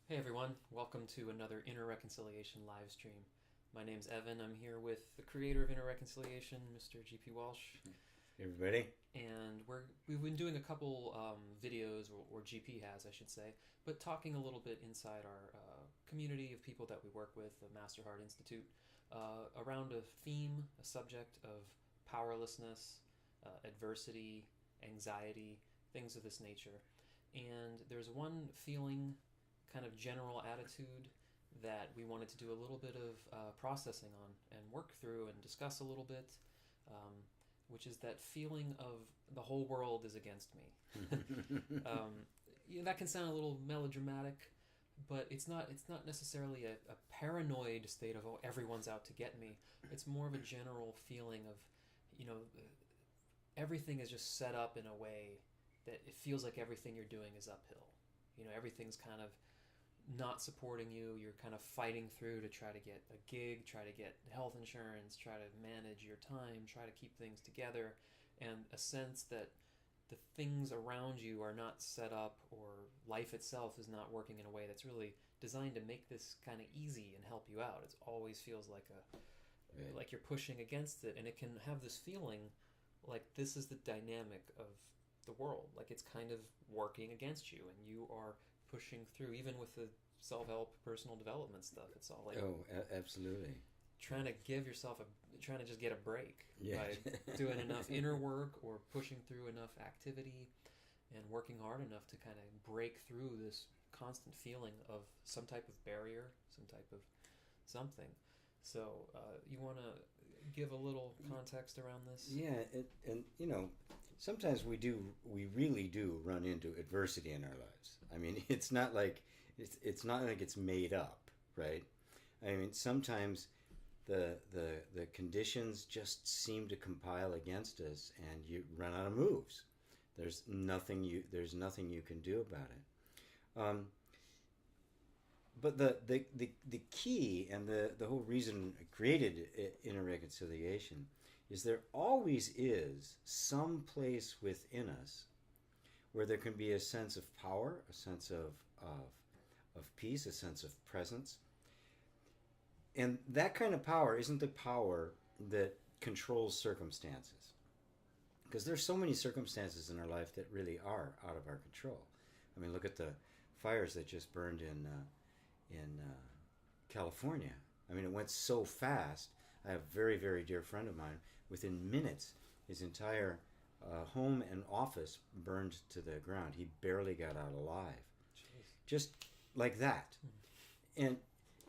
Hey everyone, welcome to another Inner Reconciliation live stream. My name's Evan. I'm here with the creator of Inner Reconciliation, Mr. GP Walsh. Hey everybody. And we've been doing a couple videos, or GP has, I should say, but talking a little bit inside our community of people that we work with, the MasterHEART Institute, around a theme, a subject of powerlessness, adversity, anxiety, things of this nature. And there's one feeling, kind of general attitude that we wanted to do a little bit of processing on and work through and discuss a little bit, which is that feeling of the whole world is against me. That can sound a little melodramatic, but it's not. It's not necessarily a paranoid state of, oh, everyone's out to get me. It's more of a general feeling of, you know, everything is just set up in a way that it feels like everything you're doing is uphill. Everything's kind of not supporting you. You're kind of fighting through to try to get a gig, try to get health insurance, try to manage your time, try to keep things together, and a sense that the things around you are not set up, or life itself is not working in a way that's really designed to make this kind of easy and help you out. It always feels like like you're pushing against it, and it can have this feeling like this is the dynamic of the world, like it's kind of working against you and you are pushing through. Even with the self-help personal development stuff, it's all like Absolutely. trying to give yourself trying to just get a break Yeah. by doing enough inner work or pushing through enough activity and working hard enough to kind of break through this constant feeling of some type of barrier, some type of something. So you want to give a little context around this? Yeah, sometimes we really do run into adversity in our lives. I mean, it's not like it's made up, right? I mean, sometimes the conditions just seem to compile against us, and you run out of moves. There's nothing you can do about it. But the key and the whole reason I created Inner Reconciliation is there always is some place within us where there can be a sense of power, a sense of peace, a sense of presence. And that kind of power isn't the power that controls circumstances. Because there's so many circumstances in our life that really are out of our control. I mean, look at the fires that just burned in California. I mean, it went so fast. I have a very, very dear friend of mine. Within minutes, his entire home and office burned to the ground. He barely got out alive. Jeez. Just like that. And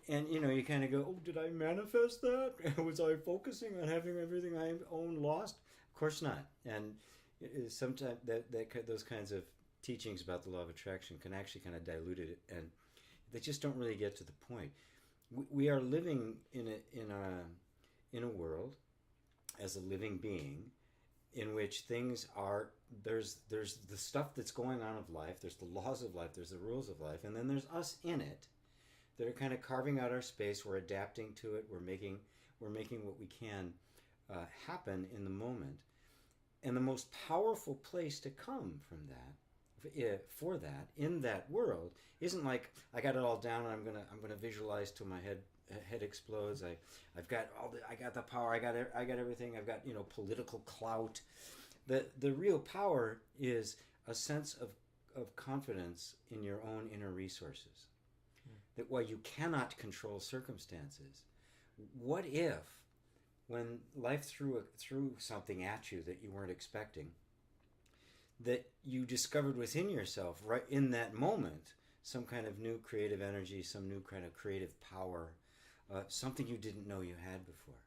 you kind of go, oh, did I manifest that? Was I focusing on having everything I own lost? Of course not. And sometimes those kinds of teachings about the law of attraction can actually kind of dilute it, and they just don't really get to the point. We are living in a world as a living being in which things are, there's the stuff that's going on of life, there's the laws of life, there's the rules of life, and then there's us in it that are kind of carving out our space. We're adapting to it. We're making what we can happen in the moment. And the most powerful place to come from that, for that, in that world, isn't like I got it all down and I'm gonna visualize till my head explodes. I've got I got the power. I got everything. I've got political clout. The real power is a sense of confidence in your own inner resources. That while you cannot control circumstances, what if, when life threw something at you that you weren't expecting, that you discovered within yourself, right in that moment, some kind of new creative energy, some new kind of creative power, something you didn't know you had before.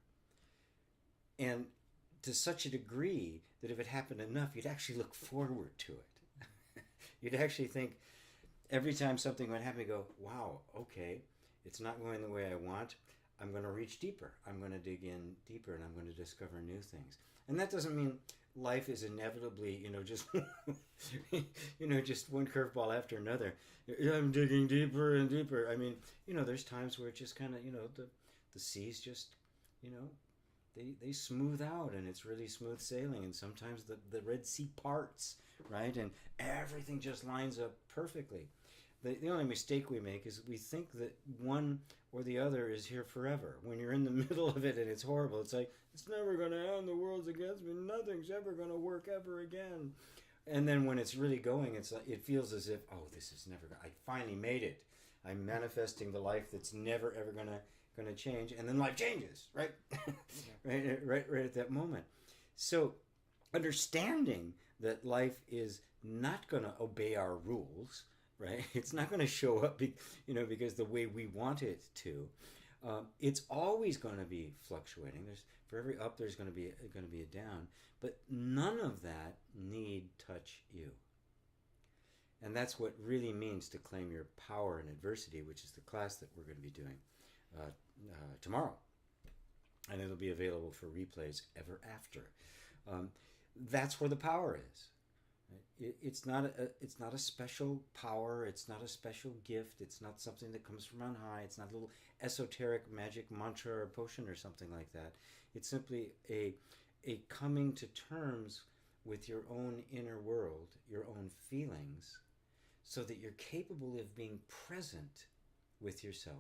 And to such a degree that if it happened enough, you'd actually look forward to it. You'd actually think, every time something would happen, you go, wow, okay, it's not going the way I want. I'm going to reach deeper. I'm going to dig in deeper, and I'm going to discover new things. And that doesn't mean life is inevitably, just, just one curveball after another. I'm digging deeper and deeper. I mean, there's times where it just kind of, the seas just, they smooth out, and it's really smooth sailing. And sometimes the Red Sea parts, right? And everything just lines up perfectly. The only mistake we make is we think that one or the other is here forever. When you're in the middle of it and it's horrible, it's like, it's never going to end, the world's against me, nothing's ever going to work ever again. And then when it's really going, it's like, it feels as if, oh, this is never going to, I finally made it. I'm manifesting the life that's never ever going to change, and then life changes, right? right at that moment. So understanding that life is not going to obey our rules, right? It's not going to show up, because the way we want it to. It's always going to be fluctuating. For every up, there's going to be a down. But none of that need touch you. And that's what really means to claim your power in adversity, which is the class that we're going to be doing tomorrow. And it'll be available for replays ever after. That's where the power is. It's not a special power. It's not a special gift. It's not something that comes from on high. It's not a little esoteric magic mantra or potion or something like that. It's simply a coming to terms with your own inner world, your own feelings, so that you're capable of being present with yourself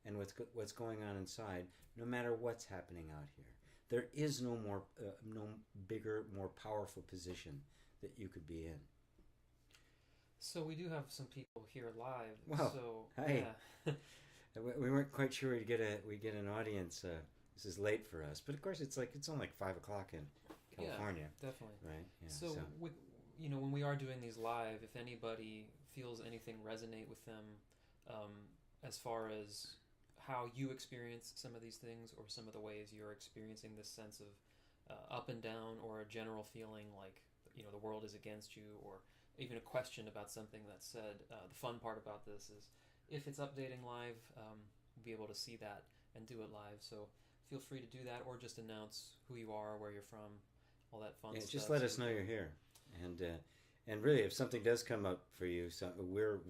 and with what's going on inside, no matter what's happening out here. There is no bigger, more powerful position that you could be in. So we do have some people here live. Wow. So, hi. Yeah. We weren't quite sure we'd get an audience. This is late for us, but of course it's only like 5 o'clock in California. Yeah, definitely. Right. Yeah, so with, when we are doing these live, if anybody feels anything resonate with them, as far as how you experience some of these things, or some of the ways you're experiencing this sense of up and down, or a general feeling like the world is against you, or even a question about something that's said, the fun part about this is if it's updating live, we'll be able to see that and do it live. So feel free to do that, or just announce who you are, where you're from, all that fun stuff. Just let us know you're here, and really, if something does come up for you,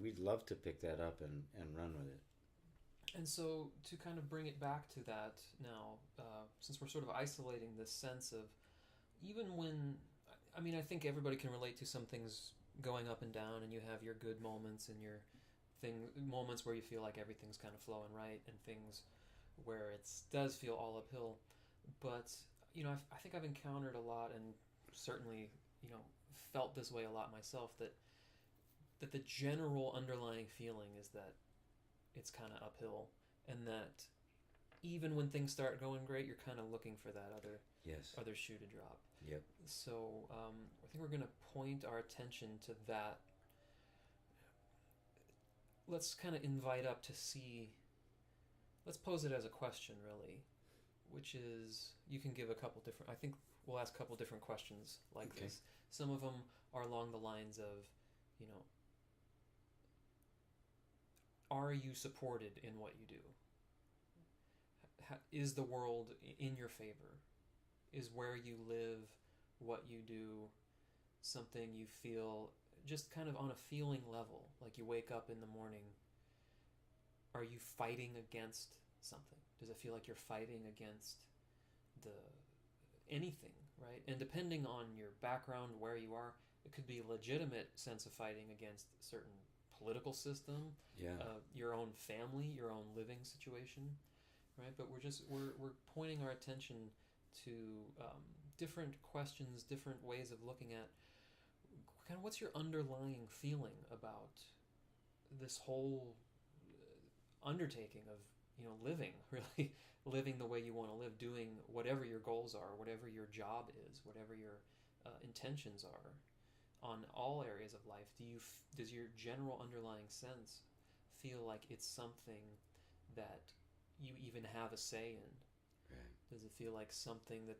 we'd love to pick that up and run with it. And so to kind of bring it back to that now, since we're sort of isolating this sense of, even when, I think everybody can relate to some things going up and down, and you have your good moments and your moments where you feel like everything's kind of flowing right, and things where it does feel all uphill. But I think I've encountered a lot, and certainly felt this way a lot myself, that the general underlying feeling is that it's kind of uphill, and that even when things start going great, you're kind of looking for that other shoe to drop. Yep. So I think we're going to point our attention to that. Let's kind of invite up to see. Let's pose it as a question, really, which is, you can give a couple different. I think we'll ask a couple different questions like this. Some of them are along the lines of, are you supported in what you do? Is the world in your favor? Is where you live, what you do, something you feel just kind of on a feeling level? Like you wake up in the morning, are you fighting against something? Does it feel like you're fighting against anything, right? And depending on your background, where you are, it could be a legitimate sense of fighting against a certain political system, your own family, your own living situation, right? But we're pointing our attention to different questions, different ways of looking at kind of what's your underlying feeling about this whole undertaking of living, really living the way you want to live, doing whatever your goals are, whatever your job is, whatever your intentions are on all areas of life. Does your general underlying sense feel like it's something that you even have a say in? Right. Does it feel like something that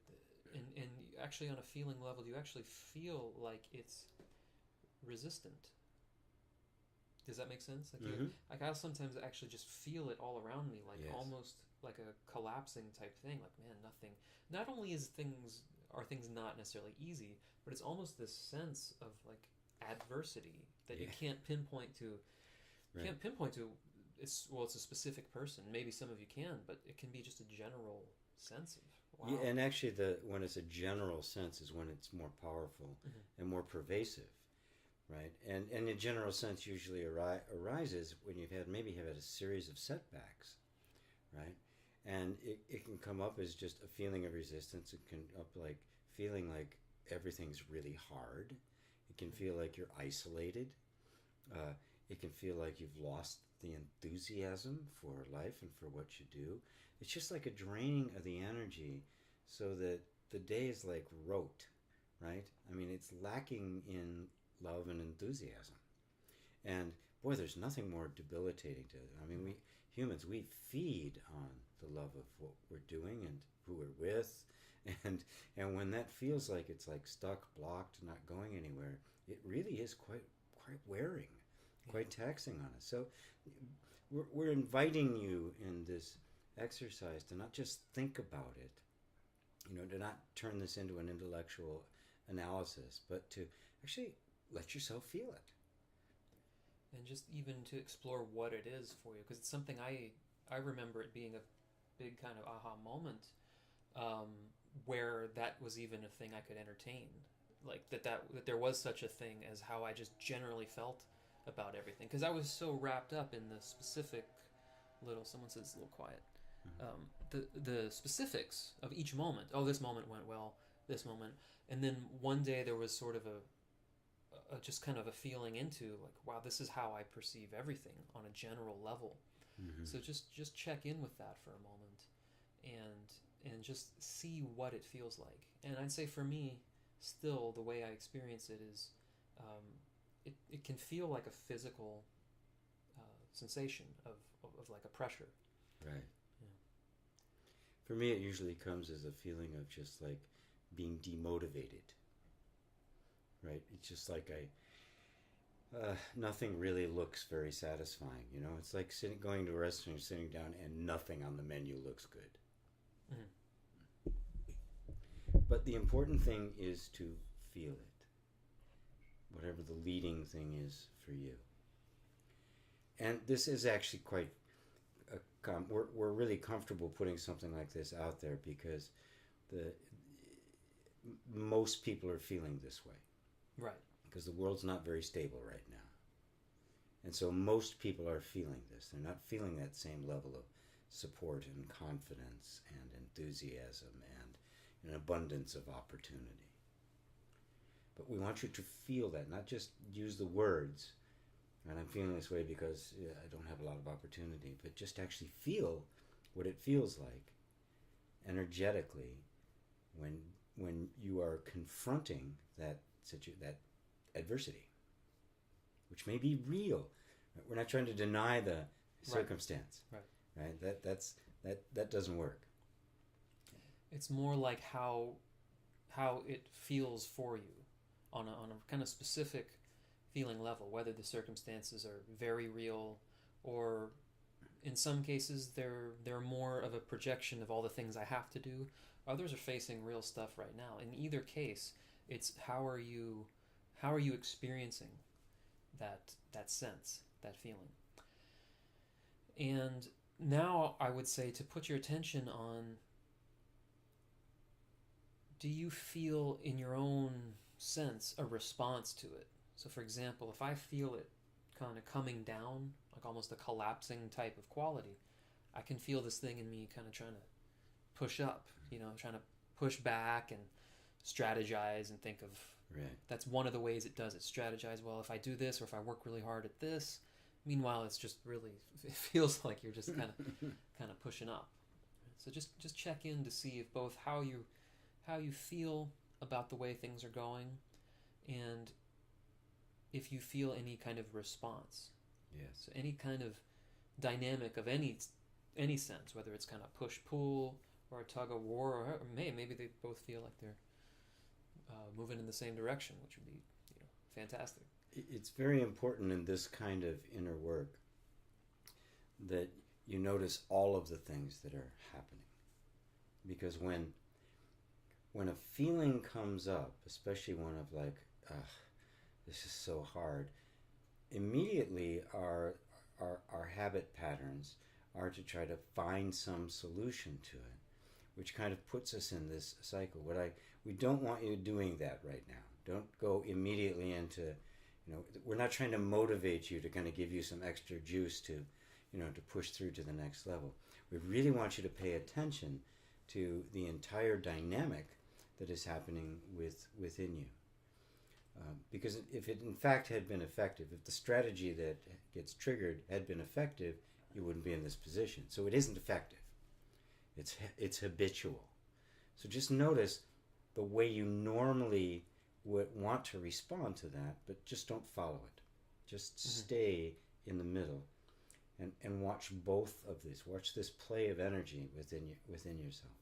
and actually on a feeling level, do you actually feel like it's resistant? Does that make sense? Like I sometimes actually just feel it all around me, like almost like a collapsing type thing. Like, man, nothing. Not only are things not necessarily easy, but it's almost this sense of like adversity that you can't pinpoint to. Can't pinpoint to. It's a specific person. Maybe some of you can, but it can be just a general sense of. Wow. Yeah, and actually, when it's a general sense is when it's more powerful and more pervasive. right? And in a general sense usually arises when you've had a series of setbacks, right? And it can come up as just a feeling of resistance. It can up like feeling like everything's really hard. It can feel like you're isolated. It can feel like you've lost the enthusiasm for life and for what you do. It's just like a draining of the energy, so that the day is like rote, right? I mean, it's lacking in love and enthusiasm. And boy, there's nothing more debilitating to it. I mean, we humans, we feed on the love of what we're doing and who we're with. And when that feels like it's like stuck, blocked, not going anywhere, it really is quite wearing, quite taxing on us. So we're inviting you in this exercise to not just think about it, to not turn this into an intellectual analysis, but to actually let yourself feel it. And just even to explore what it is for you, because it's something I remember it being a big kind of aha moment, where that was even a thing I could entertain, like that there was such a thing as how I just generally felt about everything, because I was so wrapped up in the specific someone says it's a little quiet, the specifics of each moment. Oh, this moment went well, this moment, and then one day there was sort of a just kind of a feeling into like, wow, this is how I perceive everything on a general level. Mm-hmm. So just check in with that for a moment, and just see what it feels like. And I'd say for me, still the way I experience it is, it can feel like a physical sensation of like a pressure. Right. Yeah. For me, it usually comes as a feeling of just like being demotivated. Right? It's just like nothing really looks very satisfying. It's like going to a restaurant, sitting down, and nothing on the menu looks good. Mm-hmm. But the important thing is to feel it, whatever the leading thing is for you. And this is actually quite we're really comfortable putting something like this out there, because most people are feeling this way. Right. Because the world's not very stable right now. And so most people are feeling this. They're not feeling that same level of support and confidence and enthusiasm and an abundance of opportunity. But we want you to feel that, not just use the words, and I'm feeling this way because I don't have a lot of opportunity, but just actually feel what it feels like energetically when you are confronting that adversity, which may be real. We're not trying to deny the circumstance. Right. That doesn't work. It's more like how it feels for you on a kind of specific feeling level, whether the circumstances are very real, or in some cases they're more of a projection of all the things I have to do. Others are facing real stuff right now. In either case, it's how are you experiencing that sense, that feeling. And now I would say to put your attention on, do you feel in your own sense a response to it? So for example, if I feel it kind of coming down, like almost a collapsing type of quality, I can feel this thing in me kind of trying to push up, trying to push back and strategize and think of, that's one of the ways it does it. Strategize, well, if I do this, or if I work really hard at this. Meanwhile, it's just really, it feels like you're just kind of pushing up. So just check in to see if both how you feel about the way things are going, and if you feel any kind of response. Yes. So any kind of dynamic of any sense, whether it's kind of push-pull or a tug-of-war, or maybe they both feel like they're moving in the same direction, which would be fantastic. It's very important in this kind of inner work that you notice all of the things that are happening. Because when a feeling comes up, especially one of like, this is so hard, immediately our habit patterns are to try to find some solution to it, which kind of puts us in this cycle. We don't want you doing that right now. Don't go immediately into We're not trying to motivate you to kind of give you some extra juice to, to push through to the next level. We really want you to pay attention to the entire dynamic that is happening within you. Because if it in fact had been effective, if the strategy that gets triggered had been effective, you wouldn't be in this position. So it isn't effective. It's habitual. So just notice the way you normally would want to respond to that, but just don't follow it. Just stay in the middle and watch both of these. Watch this play of energy within yourself.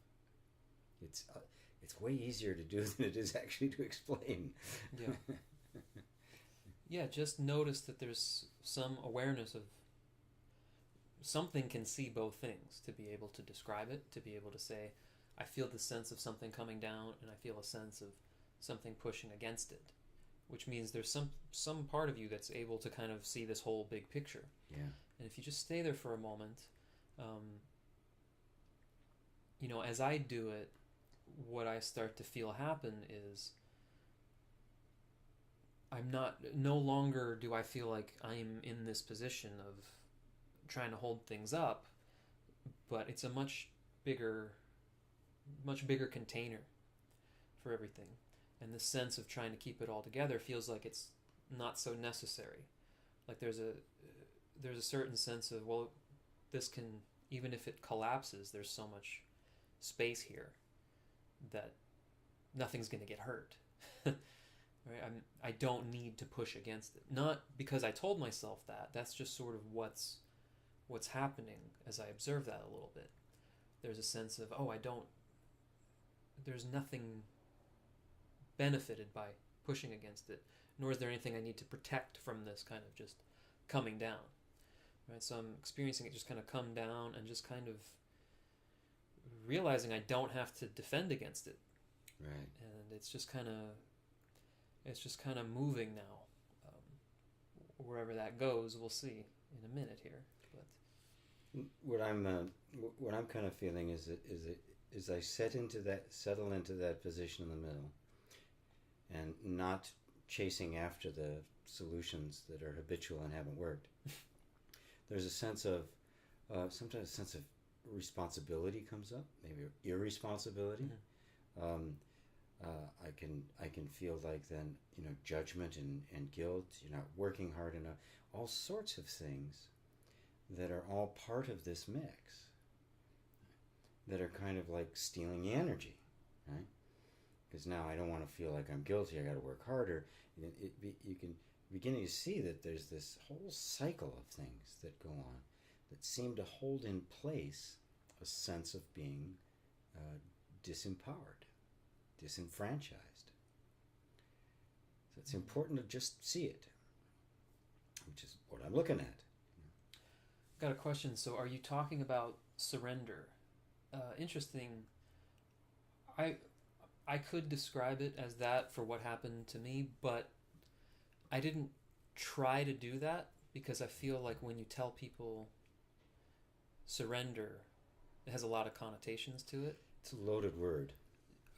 It's way easier to do than it is actually to explain. Yeah. Yeah, just notice that there's some awareness of something can see both things, to be able to describe it, to be able to say, I feel the sense of something coming down and I feel a sense of something pushing against it, which means there's some part of you that's able to kind of see this whole big picture. Yeah. And if you just stay there for a moment, as I do it, what I start to feel happen is no longer do I feel like I'm in this position of trying to hold things up, but it's a much bigger container for everything. And the sense of trying to keep it all together feels like it's not so necessary. Like there's a certain sense of, well, this can, even if it collapses, there's so much space here that nothing's going to get hurt. Right? I don't need to push against it. Not because I told myself that. That's just sort of what's happening as I observe that a little bit. There's a sense of, there's nothing benefited by pushing against it, nor is there anything I need to protect from this kind of just coming down. Right? So I'm experiencing it just kind of come down and just kind of realizing I don't have to defend against it. Right. And it's just kind of moving now. Wherever that goes, we'll see in a minute here. But what I'm kind of feeling is I settle into that position in the middle, and not chasing after the solutions that are habitual and haven't worked. There's a sense of sometimes a sense of responsibility comes up, maybe irresponsibility. Mm-hmm. I can feel like then judgment and guilt. You're not working hard enough. All sorts of things that are all part of this mix, that are kind of like stealing the energy, right? Because now I don't want to feel like I'm guilty. I got to work harder. You can beginning to see that there's this whole cycle of things that go on that seem to hold in place a sense of being disempowered, disenfranchised. So it's important to just see it, which is what I'm looking at. Got a question. So are you talking about surrender? Interesting. I could describe it as that for what happened to me, but I didn't try to do that because I feel like when you tell people surrender, it has a lot of connotations to it. It's a loaded word.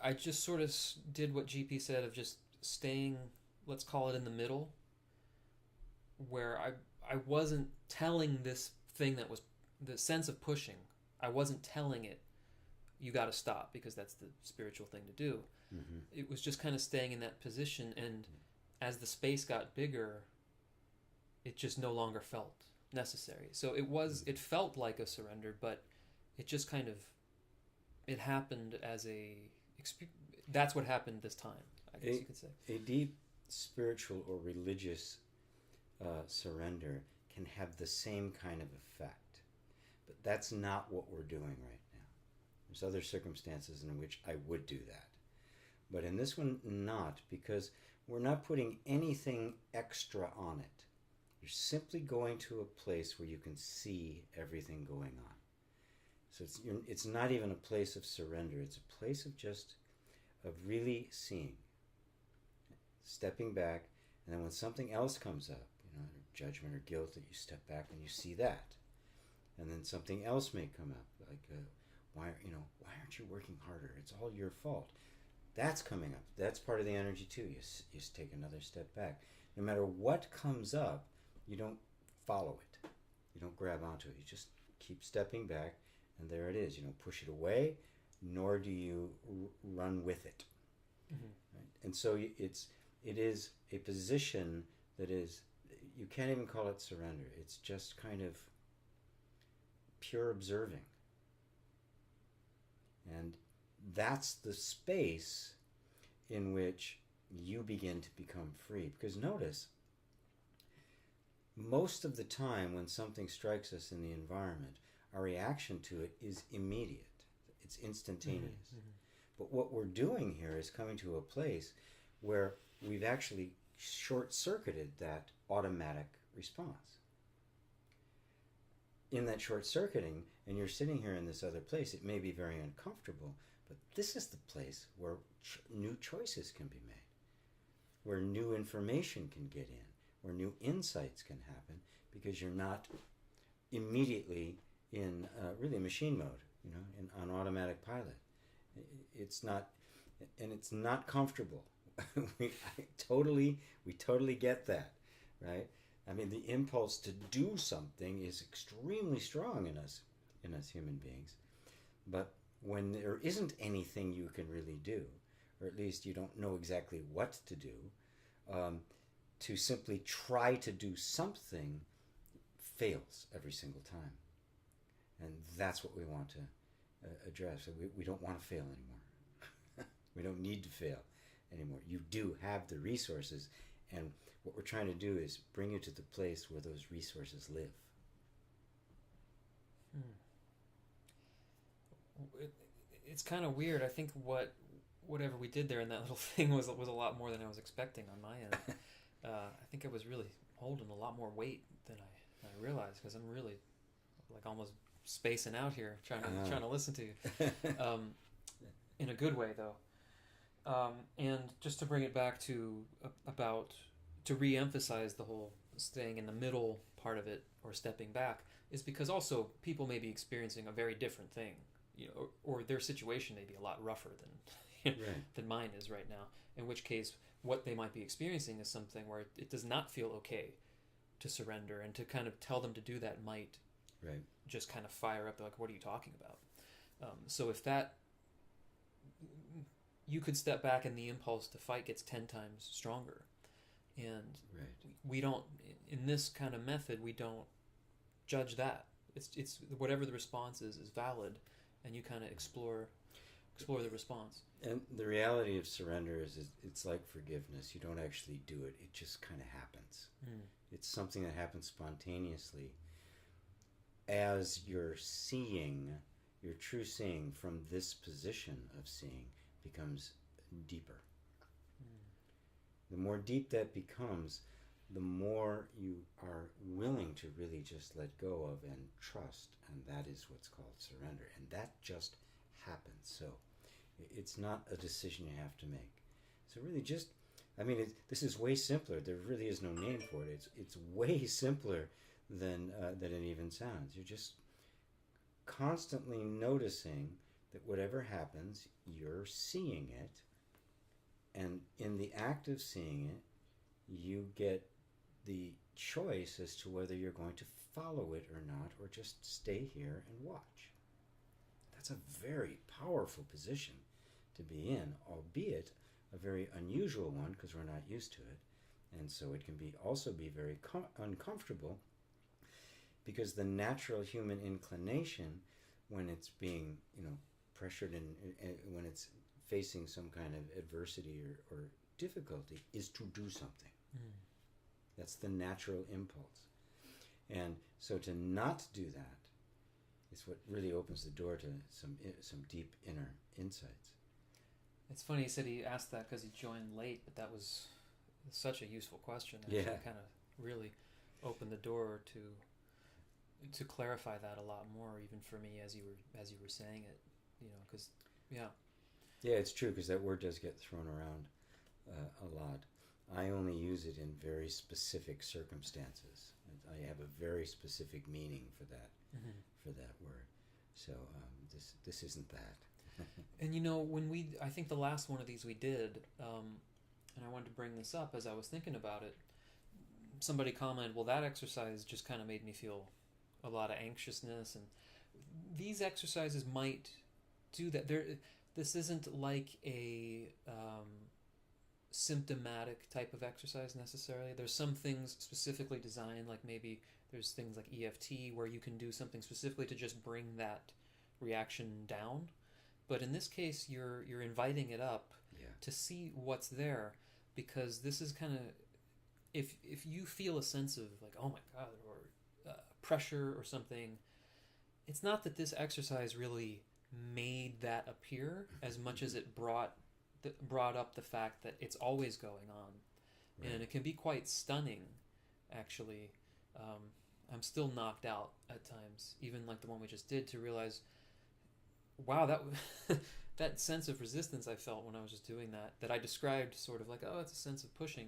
I just sort of did what GP said of just staying, let's call it in the middle, where I wasn't telling this thing that was the sense of pushing. I wasn't telling it, you got to stop, because that's the spiritual thing to do. Mm-hmm. It was just kind of staying in that position, and as the space got bigger, it just no longer felt necessary. So it felt like a surrender, but it just kind of, it happened as that's what happened this time, I guess you could say. A deep spiritual or religious surrender can have the same kind of effect, but that's not what we're doing right now. There's other circumstances in which I would do that, but in this one, not, because we're not putting anything extra on it. You're simply going to a place where you can see everything going on. So it's not even a place of surrender. It's a place of really seeing, stepping back, and then when something else comes up, judgment or guilt, that you step back and you see that, and then something else may come up, like why aren't you working harder? It's all your fault. That's coming up. That's part of the energy too. You take another step back. no matter what comes up, you don't follow it. You don't grab onto it. You just keep stepping back, and there it is. You don't push it away, nor do you run with it. Mm-hmm. Right? And so it is a position that is, you can't even call it surrender. It's just kind of pure observing. And that's the space in which you begin to become free. Because notice, most of the time when something strikes us in the environment, our reaction to it is immediate. It's instantaneous. Mm-hmm. But what we're doing here is coming to a place where we've actually short-circuited that automatic response. In that short-circuiting, and you're sitting here in this other place, it may be very uncomfortable, but this is the place where new choices can be made, where new information can get in, where new insights can happen, because you're not immediately in really machine mode, on automatic pilot. It's not, and it's not comfortable. we totally get that, right? I mean, the impulse to do something is extremely strong in us human beings. But when there isn't anything you can really do, or at least you don't know exactly what to do, to simply try to do something fails every single time. And that's what we want to address. We don't want to fail anymore. We don't need to fail anymore. You do have the resources, and what we're trying to do is bring you to the place where those resources live. It's kind of weird. I think whatever we did there in that little thing was a lot more than I was expecting on my end. I think I was really holding a lot more weight than I realized, because I'm really like almost spacing out here trying to listen to you. In a good way, though. And just to bring it back to re-emphasize the whole staying in the middle part of it or stepping back, is because also people may be experiencing a very different thing, or their situation may be a lot rougher than than mine is right now. In which case, what they might be experiencing is something where it does not feel okay to surrender, and to kind of tell them to do that might just kind of fire up, like, what are you talking about? So if that, you could step back and the impulse to fight gets 10 times stronger. And we don't, in this kind of method, we don't judge that. It's whatever the response is valid, and you kind of explore the response. And the reality of surrender is it's like forgiveness. You don't actually do it. It just kind of happens. It's something that happens spontaneously as your true seeing from this position of seeing becomes deeper. The more deep that becomes, the more you are willing to really just let go of and trust, and that is what's called surrender. And that just happens. So it's not a decision you have to make. So really just, this is way simpler. There really is no name for it. It's way simpler than it even sounds. You're just constantly noticing that whatever happens, you're seeing it. And in the act of seeing it, you get the choice as to whether you're going to follow it or not, or just stay here and watch. That's a very powerful position to be in, albeit a very unusual one, because we're not used to it. And so it can also be very uncomfortable, because the natural human inclination, when it's being pressured and when it's facing some kind of adversity or difficulty, is to do something. That's the natural impulse. And so to not do that is what really opens the door to some deep inner insights. It's funny he said he asked that because he joined late, but that was such a useful question. Yeah. It kind of really opened the door to clarify that a lot more, even for me, as you were saying it. Because Yeah, it's true, because that word does get thrown around a lot. I only use it in very specific circumstances. I have a very specific meaning for that word. So this isn't that. And I think the last one of these we did, and I wanted to bring this up as I was thinking about it, somebody commented, well, that exercise just kind of made me feel a lot of anxiousness, and these exercises might do that. This isn't like a symptomatic type of exercise necessarily. There's some things specifically designed, like maybe there's things like EFT where you can do something specifically to just bring that reaction down. But in this case, you're inviting it up to see what's there, because this is kind of, if you feel a sense of like, oh my God, or pressure or something, it's not that this exercise really made that appear as much as it brought up the fact that it's always going on. Right. And it can be quite stunning, actually. I'm still knocked out at times, even like the one we just did, to realize, wow, that that sense of resistance I felt when I was just doing that I described sort of like, oh, it's a sense of pushing,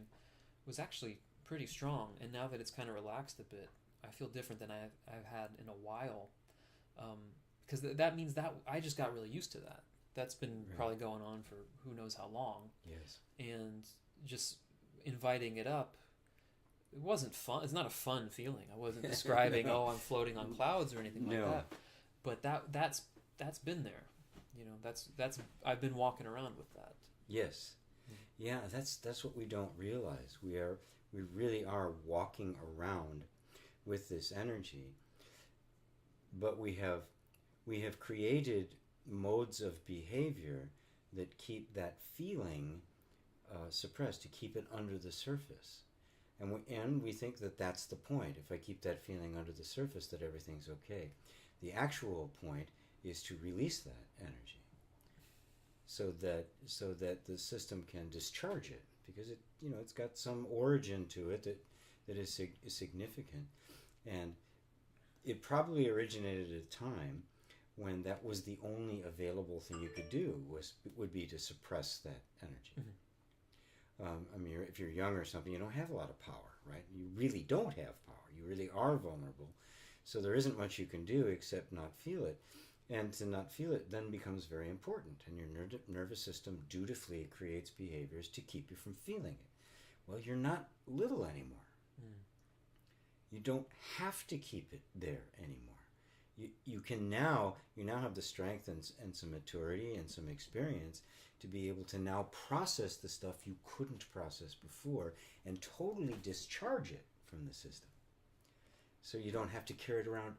was actually pretty strong. And now that it's kind of relaxed a bit, I feel different than I've had in a while, because that means that I just got really used to that. That's been probably going on for who knows how long. Yes. And just inviting it up, it wasn't fun. It's not a fun feeling. I wasn't describing, no. Oh, I'm floating on clouds or anything like that. But that's been there. You know, that's I've been walking around with that. Yes. Yeah, that's what we don't realize. We really are walking around with this energy. But we have created modes of behavior that keep that feeling suppressed, to keep it under the surface. And we think that that's the point. If I keep that feeling under the surface, that everything's okay. The actual point is to release that energy, so that the system can discharge it, because it's got some origin to it that is significant, and it probably originated at a time when that was the only available thing you could do would be to suppress that energy. Mm-hmm. If you're young or something, you don't have a lot of power, right? You really don't have power. You really are vulnerable. So there isn't much you can do except not feel it. And to not feel it then becomes very important. And your nervous system dutifully creates behaviors to keep you from feeling it. Well, you're not little anymore. Mm. You don't have to keep it there anymore. You now have the strength and some maturity and some experience to be able to now process the stuff you couldn't process before and totally discharge it from the system. So you don't have to carry it around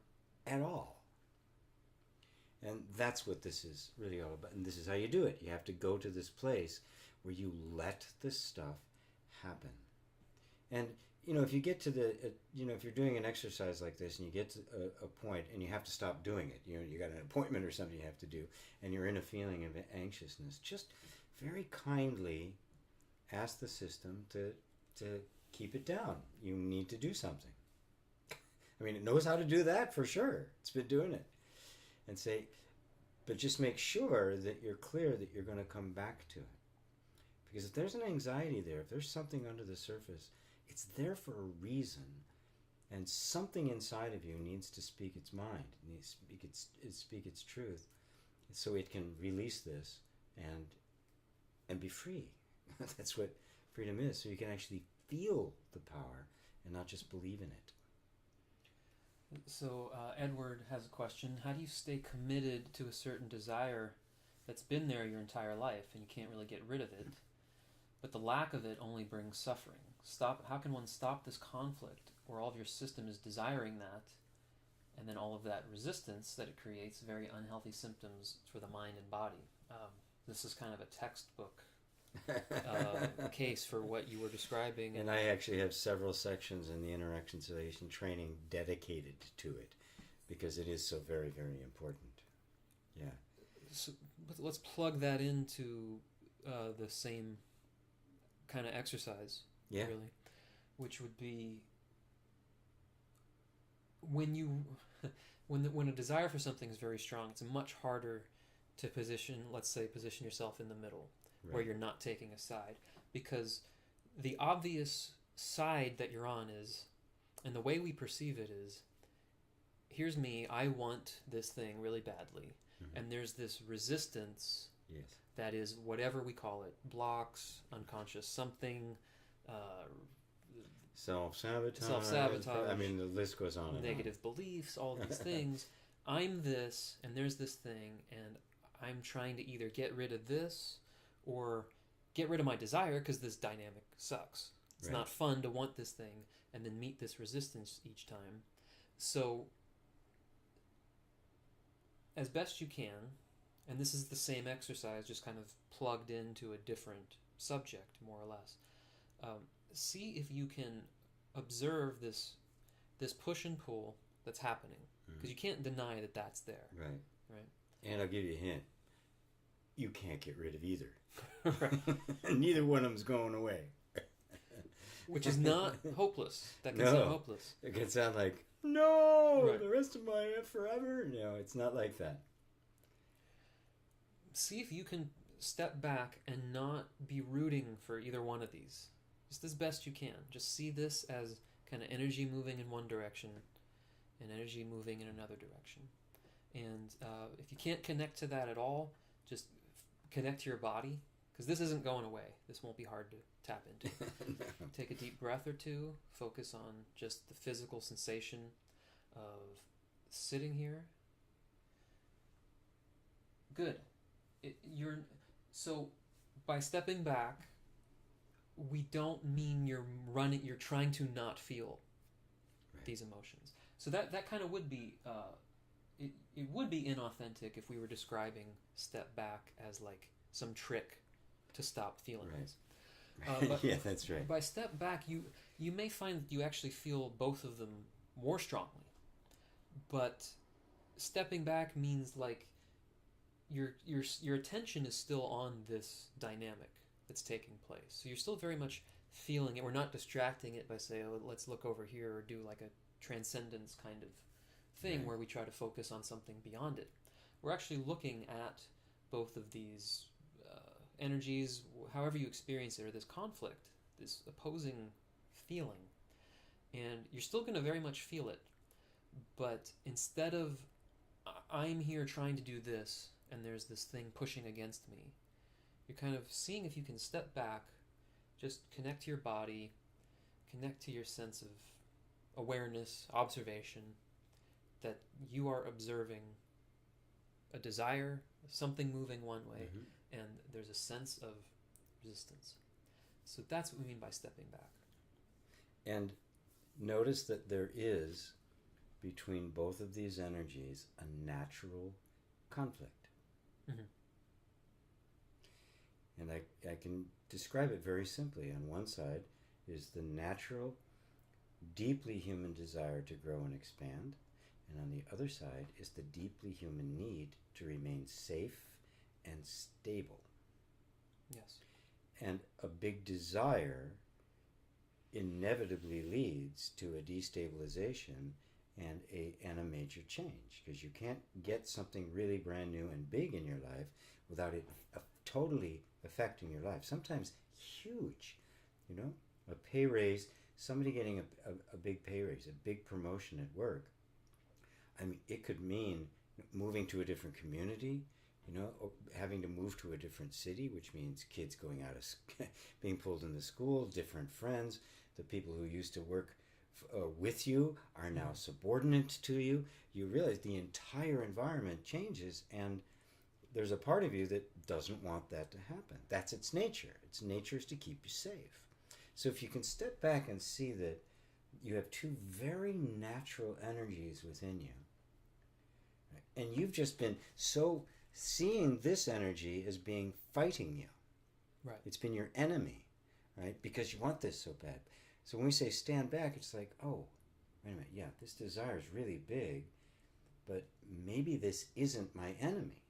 at all. And that's what this is really all about. And this is how you do it. You have to go to this place where you let this stuff happen. And if you get to if you're doing an exercise like this and you get to a point and you have to stop doing it, you got an appointment or something you have to do, and you're in a feeling of anxiousness, just very kindly ask the system to keep it down. You need to do something. It knows how to do that for sure. It's been doing it. And say, but just make sure that you're clear that you're going to come back to it. Because if there's an anxiety there, if there's something under the surface, it's there for a reason, and something inside of you needs to speak its mind, needs to speak its truth, so it can release this and be free. That's what freedom is. So you can actually feel the power and not just believe in it. So Edward has a question. How do you stay committed to a certain desire that's been there your entire life and you can't really get rid of it, but the lack of it only brings suffering? How can one stop this conflict where all of your system is desiring that, and then all of that resistance that it creates very unhealthy symptoms for the mind and body? This is kind of a textbook case for what you were describing. And I actually have several sections in the Inner Reconciliation training dedicated to it, because it is so very, very important. Yeah. So let's plug that into the same kind of exercise. Yeah. Really, which would be when a desire for something is very strong, it's much harder to position yourself in the middle, right, where you're not taking a side, because the obvious side that you're on is, and the way we perceive it is, here's me, I want this thing really badly, mm-hmm, and there's this resistance, yes, that is whatever we call it, blocks, unconscious something, self-sabotage. I mean, the list goes on and negative beliefs, all these things. I'm this, and there's this thing, and I'm trying to either get rid of this or get rid of my desire because this dynamic sucks. It's not fun to want this thing and then meet this resistance each time. So, as best you can, and this is the same exercise, just kind of plugged into a different subject, more or less. See if you can observe this push and pull that's happening, because you can't deny that that's there. Right. And I'll give you a hint. You can't get rid of either. Right. Neither one of them's going away. Which is not hopeless. That can sound hopeless. It can sound like, no, right. The rest of my forever. No, it's not like that. See if you can step back and not be rooting for either one of these. Just as best you can. Just see this as kind of energy moving in one direction and energy moving in another direction. And if you can't connect to that at all, just connect to your body, because this isn't going away. This won't be hard to tap into. No. Take a deep breath or two. Focus on just the physical sensation of sitting here. Good. So by stepping back, we don't mean you're trying to not feel these emotions. So that kind of would be it would be inauthentic if we were describing step back as like some trick to stop feelings. But yeah, that's right. By step back, you may find that you actually feel both of them more strongly. But stepping back means like your attention is still on this dynamic that's taking place. So you're still very much feeling it. We're not distracting it by saying, oh, let's look over here, or do like a transcendence kind of thing where we try to focus on something beyond it. We're actually looking at both of these energies, however you experience it, or this conflict, this opposing feeling. And you're still going to very much feel it. But instead of, I'm here trying to do this, and there's this thing pushing against me, you're kind of seeing if you can step back, just connect to your body, connect to your sense of awareness, observation, that you are observing a desire, something moving one way, and there's a sense of resistance. So that's what we mean by stepping back. And notice that there is, between both of these energies, a natural conflict. And I can describe it very simply. On one side is the natural, deeply human desire to grow and expand. And on the other side is the deeply human need to remain safe and stable. Yes. And a big desire inevitably leads to a destabilization and a major change, because you can't get something really brand new and big in your life without it totally affecting your life. Sometimes huge, a pay raise, somebody getting a big pay raise, a big promotion at work. I mean, it could mean moving to a different community, or having to move to a different city, which means kids going out of, being pulled into school, different friends, the people who used to work with you are now subordinate to you. You realize the entire environment changes, and there's a part of you that doesn't want that to happen. That's its nature. Its nature is to keep you safe. So if you can step back and see that you have two very natural energies within you, and you've just been so seeing this energy as being fighting you. Right. It's been your enemy, right? Because you want this so bad. So when we say stand back, it's like, oh, wait a minute, yeah, this desire is really big, but maybe this isn't my enemy.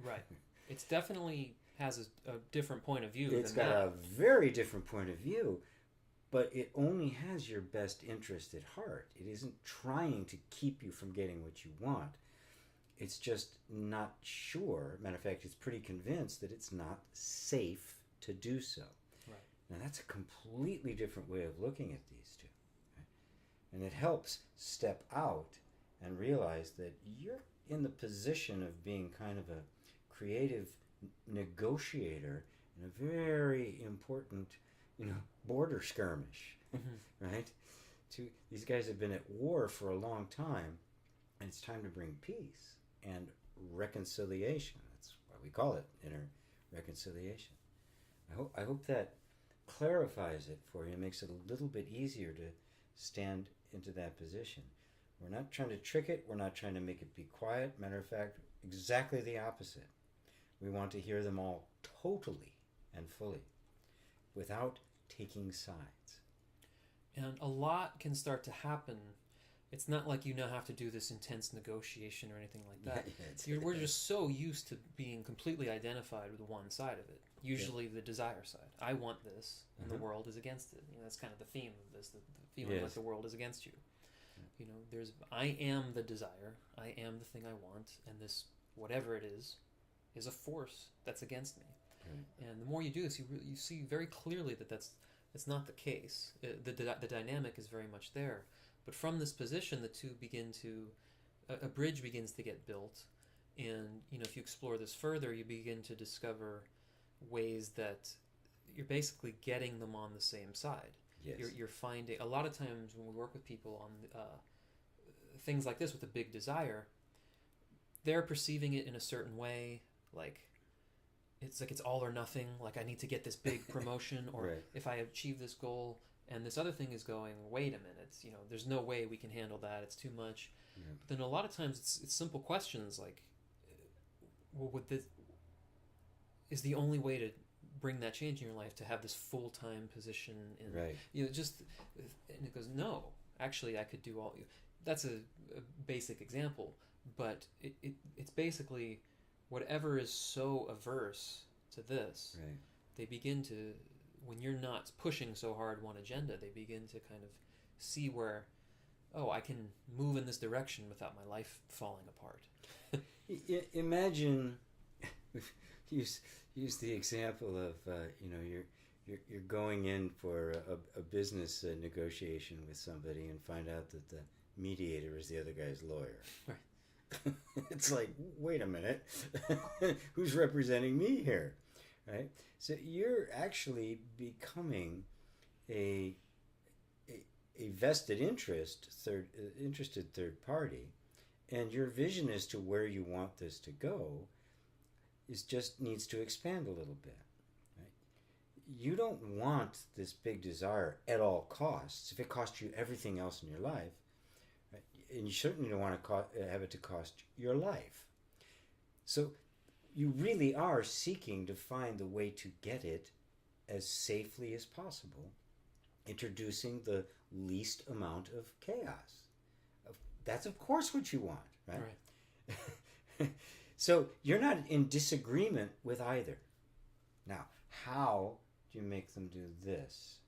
Right. It's definitely has a different point of view. It's got a very different point of view, but it only has your best interest at heart. It isn't trying to keep you from getting what you want. It's just not sure. Matter of fact, it's pretty convinced that it's not safe to do so. Right. Now that's a completely different way of looking at these two. Right? And it helps step out and realize that you're in the position of being kind of a creative negotiator in a very important, border skirmish right? These guys have been at war for a long time, and it's time to bring peace and reconciliation. That's why we call it inner reconciliation. I hope that clarifies it for you, makes it a little bit easier to stand into that position. We're not trying to trick it. We're not trying to make it be quiet. Matter of fact, exactly the opposite. We want to hear them all totally and fully without taking sides. And a lot can start to happen. It's not like you now have to do this intense negotiation or anything like that. We're just so used to being completely identified with one side of it. Usually the desire side. I want this, and the world is against it. That's kind of the theme of this, the feeling like the world is against you. I am the desire. I am the thing I want, and this, whatever it is a force that's against me. Right. And the more you do this, you see very clearly that that's not the case. The dynamic is very much there. But from this position, the two begin to, a bridge begins to get built. And, if you explore this further, you begin to discover ways that you're basically getting them on the same side. Yes. You're finding, a lot of times when we work with people on things like this with a big desire, they're perceiving it in a certain way, like it's all or nothing, like I need to get this big promotion, or right. If I achieve this goal, and this other thing is going, wait a minute, there's no way we can handle that, it's too much. Yeah. But then a lot of times it's simple questions like, would this, is the only way to bring that change in your life to have this full-time position in, right. And it goes, no, actually I could do all. That's a basic example, but it's basically whatever is so averse to this, right. They begin to, when you're not pushing so hard one agenda, they begin to kind of see where, I can move in this direction without my life falling apart. Imagine, use the example of you're going in for a business negotiation with somebody and find out that the mediator is the other guy's lawyer. Right. It's like, wait a minute, who's representing me here, right? So you're actually becoming a vested interested third party, and your vision as to where you want this to go just needs to expand a little bit. Right? You don't want this big desire at all costs. If it costs you everything else in your life, right? And you certainly don't want to have it to cost your life. So you really are seeking to find the way to get it as safely as possible, introducing the least amount of chaos. That's of course what you want, right? Right. So you're not in disagreement with either. Now, how do you make them do this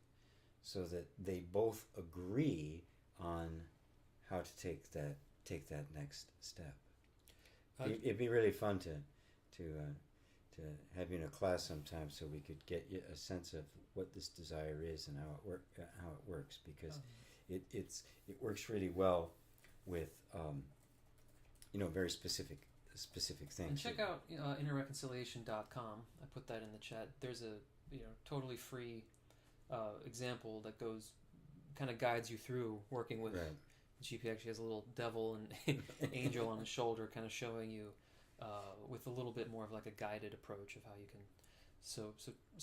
so that they both agree on how to take that next step? It'd be really fun to have you in a class sometime, so we could get you a sense of what this desire is and how it works, because it works really well with very specific things. And check out innerreconciliation.com. I put that in the chat. There's a totally free example that kind of guides you through working with. Right. GP actually has a little devil and angel on his shoulder, kind of showing you with a little bit more of like a guided approach of how you can. So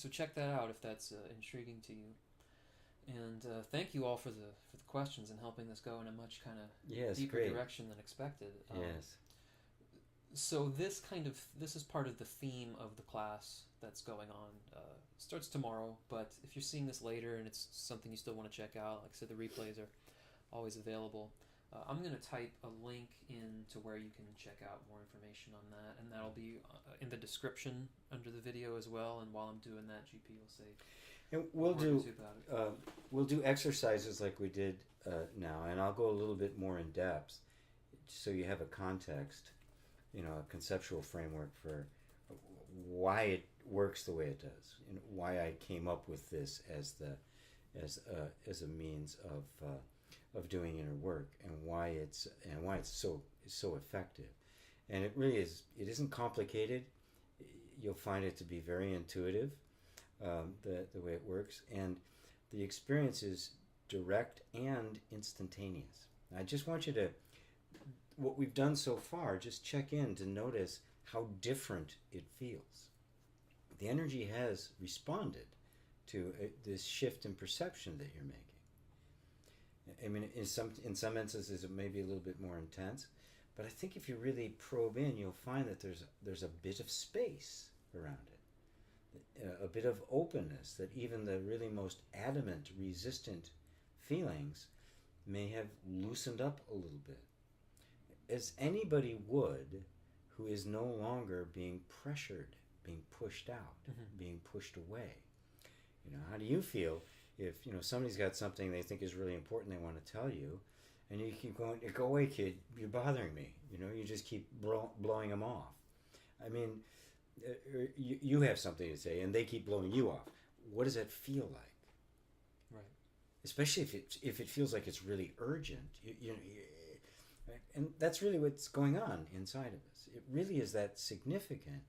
check that out if that's intriguing to you. And thank you all for the questions and helping this go in a much kind of deeper direction than expected. Yes. So this is part of the theme of the class that's going on. Starts tomorrow, but if you're seeing this later and it's something you still want to check out, like I said, the replays are always available. I'm going to type a link in to where you can check out more information on that, and that'll be in the description under the video as well. And while I'm doing that, GP will say. And we'll do exercises like we did now, and I'll go a little bit more in depth, so you have a context, a conceptual framework for why it works the way it does, why I came up with this as a means of doing inner work, and why it's so effective. And it really is. It isn't complicated. You'll find it to be very intuitive. The way it works, and the experience is direct and instantaneous. I just want you to, what we've done so far, just check in to notice how different it feels. The energy has responded to this shift in perception that you're making. I mean, in some instances it may be a little bit more intense, but I think if you really probe in, you'll find that there's a bit of space around it, a bit of openness, that even the really most adamant, resistant feelings may have loosened up a little bit, as anybody would who is no longer being pressured, being pushed out, being pushed away. You know, how do you feel if, you know, somebody's got something they think is really important they want to tell you, and you keep going, go away, kid, you're bothering me. You know, you just keep blowing them off. I mean, you have something to say, and they keep blowing you off. What does that feel like? Right. Especially if it feels like it's really urgent. And that's really what's going on inside of us. It really is that significant.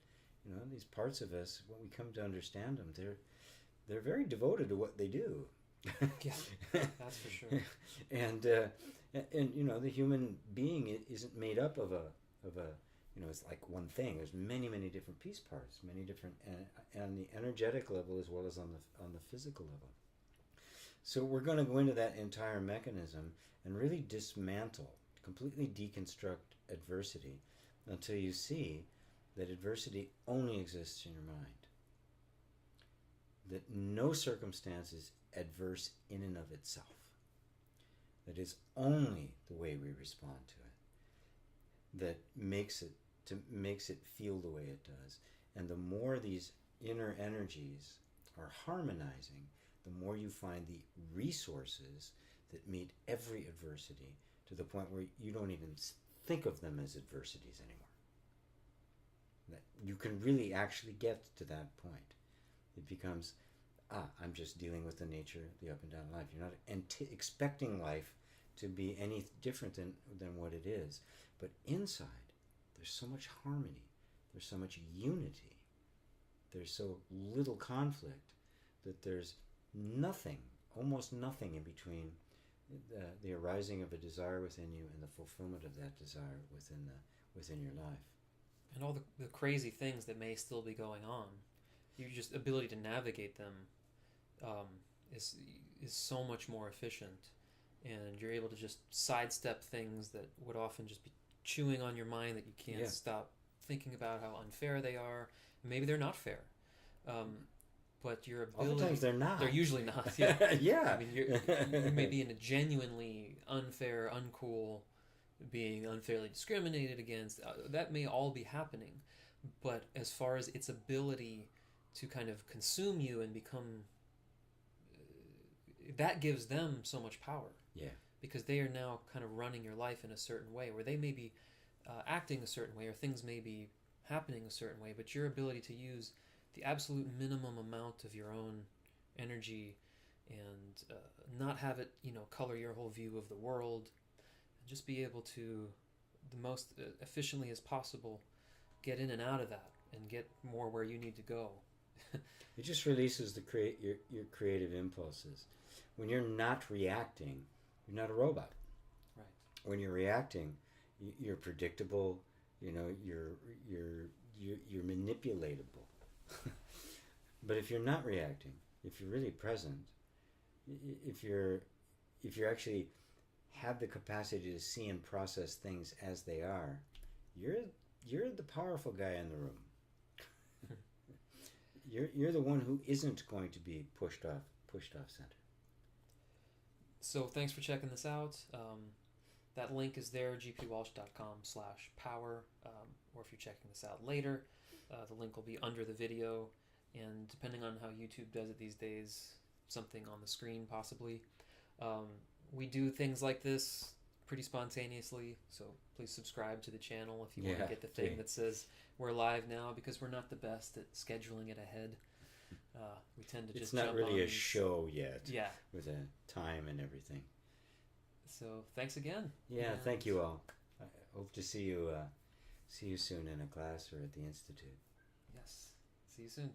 You know, these parts of us, when we come to understand them, they're very devoted to what they do. Yeah, that's for sure. And you know, the human being isn't made up of a you know, it's like one thing. There's many different piece parts, many different, and the energetic level as well as on the physical level. So we're going to go into that entire mechanism and really dismantle, completely deconstruct adversity until you see that adversity only exists in your mind. That no circumstance is adverse in and of itself. That is only the way we respond to it that makes it feel the way it does. And the more these inner energies are harmonizing, the more you find the resources that meet every adversity, to the point where you don't even think of them as adversities anymore. That you can really actually get to that point. It becomes, I'm just dealing with the nature, the up and down life. You're not expecting life to be any different than what it is. But inside, there's so much harmony. There's so much unity. There's so little conflict that there's nothing, almost nothing in between the arising of a desire within you and the fulfillment of that desire within your life. And all the crazy things that may still be going on, your just ability to navigate them is so much more efficient, and you're able to just sidestep things that would often just be chewing on your mind, that you can't stop thinking about how unfair they are. Maybe they're not fair, but your ability... Oftentimes they're not. They're usually not. Yeah. Yeah. I mean, you may be in a genuinely unfair, uncool, being unfairly discriminated against. That may all be happening, but as far as its ability to kind of consume you and become... that gives them so much power. Yeah. Because they are now kind of running your life in a certain way, where they may be acting a certain way, or things may be happening a certain way, but your ability to use the absolute minimum amount of your own energy and not have it, color your whole view of the world, and just be able to, the most efficiently as possible, get in and out of that and get more where you need to go. It just releases your creative impulses. When you're not reacting, you're not a robot. Right. When you're reacting, you're predictable. You're manipulatable. But if you're not reacting, if you're really present, if you're actually have the capacity to see and process things as they are, you're the powerful guy in the room. You're the one who isn't going to be pushed off center. So thanks for checking this out. That link is there, gpwalsh.com/power. Or if you're checking this out later, the link will be under the video. And depending on how YouTube does it these days, something on the screen possibly. We do things like this pretty spontaneously, so please subscribe to the channel if you want to get the thing that says we're live now, because we're not the best at scheduling it ahead. We tend to just jump on. It's not really a these... show yet. Yeah. With a time and everything. So thanks again. Yeah, and thank you all. I hope to see you soon in a class or at the Institute. Yes. See you soon.